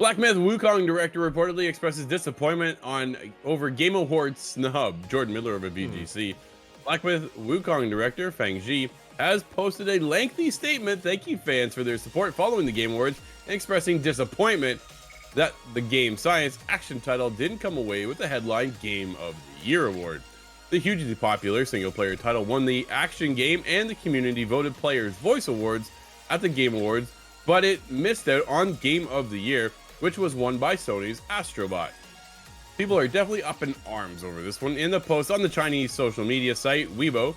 Black Myth Wukong director reportedly expresses disappointment over Game Awards snub. Jordan Miller of a VGC. Black Myth Wukong director Feng Ji has posted a lengthy statement thanking fans for their support following the Game Awards and expressing disappointment that the game science action title didn't come away with the headline Game of the Year award. The hugely popular single-player title won the action game and the community voted Players' Voice Awards at the Game Awards, but it missed out on Game of the Year, which was won by Sony's Astrobot. People are definitely up in arms over this one. In the post on the Chinese social media site Weibo,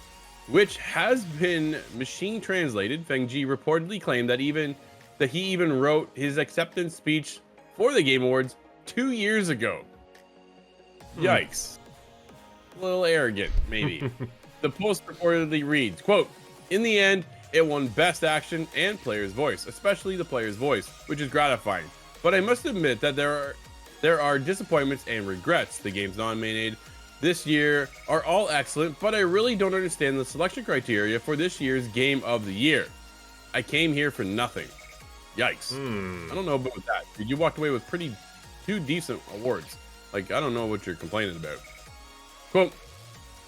which has been machine translated, Feng Ji reportedly claimed that he even wrote his acceptance speech for the Game Awards 2 years ago. Yikes. A little arrogant, maybe. The post reportedly reads, quote, "In the end, it won Best Action and Player's Voice, especially the Player's Voice, which is gratifying. But I must admit that there are disappointments and regrets. The games nominated this year are all excellent, but I really don't understand the selection criteria for this year's Game of the Year. I came here for nothing." Yikes. I don't know about that. Dude, you walked away with two decent awards. Like, I don't know what you're complaining about. Quote,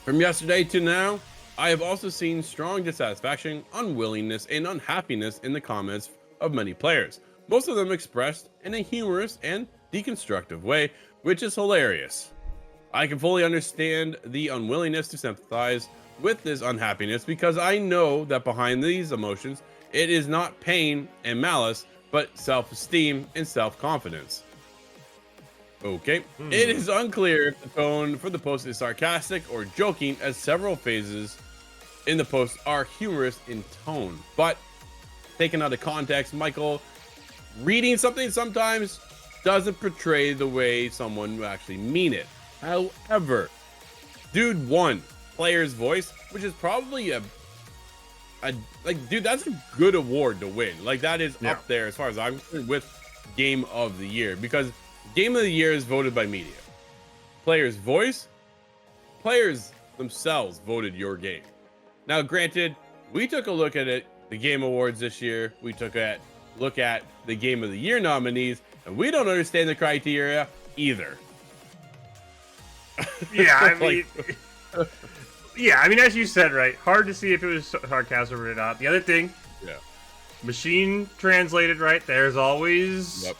"From yesterday to now, I have also seen strong dissatisfaction, unwillingness, and unhappiness in the comments of many players. Most of them expressed in a humorous and deconstructive way, which is hilarious. I can fully understand the unwillingness to sympathize with this unhappiness because I know that behind these emotions, it is not pain and malice, but self-esteem and self-confidence." Okay. It is unclear if the tone for the post is sarcastic or joking, as several phases in the post are humorous in tone. But taken out of context, Michael, reading something sometimes doesn't portray the way someone would actually mean it. However, dude won Player's Voice, which is probably dude, that's a good award to win. Like, that is up there as far as I'm concerned with Game of the Year, because Game of the Year is voted by media. Player's Voice, players themselves voted your game. Now, granted, we took a look at the Game Awards this year. We took a look at the Game of the Year nominees, and we don't understand the criteria either. Yeah, I mean, as you said, right? Hard to see if it was sarcasm or not. The other thing, machine translated, right? There's always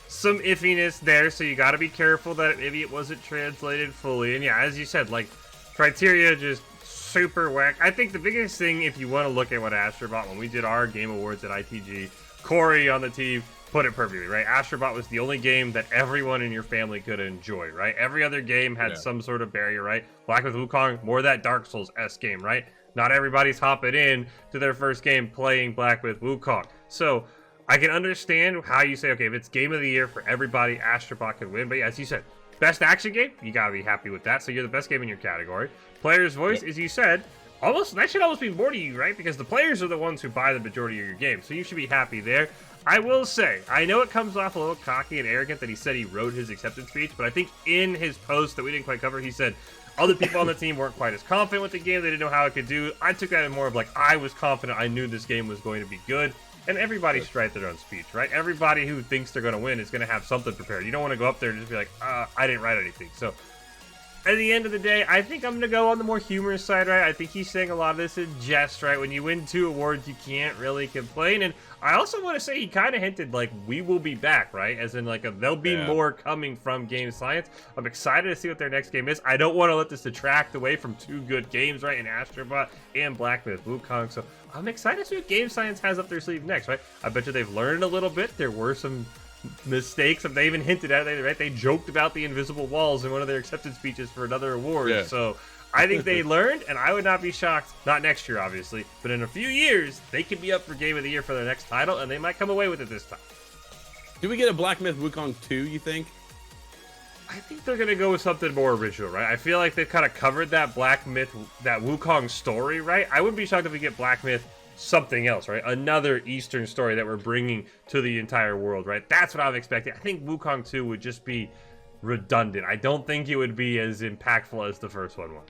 some iffiness there, so you got to be careful that maybe it wasn't translated fully. And yeah, as you said, like, criteria just super whack. I think the biggest thing, if you want to look at what Astrobot, when we did our Game Awards at ITG, Corey on the team put it perfectly, right? Astrobot was the only game that everyone in your family could enjoy, right? Every other game had some sort of barrier, right? Black Myth Wukong, more that Dark Souls-esque game, right? Not everybody's hopping in to their first game playing Black Myth Wukong. So I can understand how you say, okay, if it's Game of the Year for everybody, Astrobot could win. But yeah, as you said, best action game, you gotta be happy with that. So you're the best game in your category. Player's Voice, as you said, that should almost be more to you, right? Because the players are the ones who buy the majority of your game. So you should be happy there. I will say, I know it comes off a little cocky and arrogant that he said he wrote his acceptance speech, but I think in his post that we didn't quite cover, he said other people on the team weren't quite as confident with the game. They didn't know how it could do. I took that in more of like, I was confident. I knew this game was going to be good. And everybody should write their own speech, right? Everybody who thinks they're going to win is going to have something prepared. You don't want to go up there and just be like, I didn't write anything. So at the end of the day, I think I'm going to go on the more humorous side, right? I think he's saying a lot of this in jest, right? When you win 2 awards, you can't really complain. And I also want to say he kind of hinted, like, we will be back, right? As in, like, there'll be more coming from Game Science. I'm excited to see what their next game is. I don't want to let this detract away from 2 good games, right? In Astrobot and Black Myth Wukong. So I'm excited to see what Game Science has up their sleeve next, right? I bet you they've learned a little bit. There were some mistakes, and they even hinted at it, right? They joked about the invisible walls in one of their acceptance speeches for another award. So I think they learned, and I would not be shocked, not next year obviously, but in a few years they could be up for Game of the Year for their next title, and they might come away with it this time. Do we get a Black Myth Wukong 2, you think? I think they're gonna go with something more original, right? I feel like they've kind of covered that Black Myth, that Wukong story, right? I wouldn't be shocked if we get Black Myth something else, right? Another Eastern story that we're bringing to the entire world, right? That's what I'm expecting. I think Wukong 2 would just be redundant. I don't think it would be as impactful as the first one was.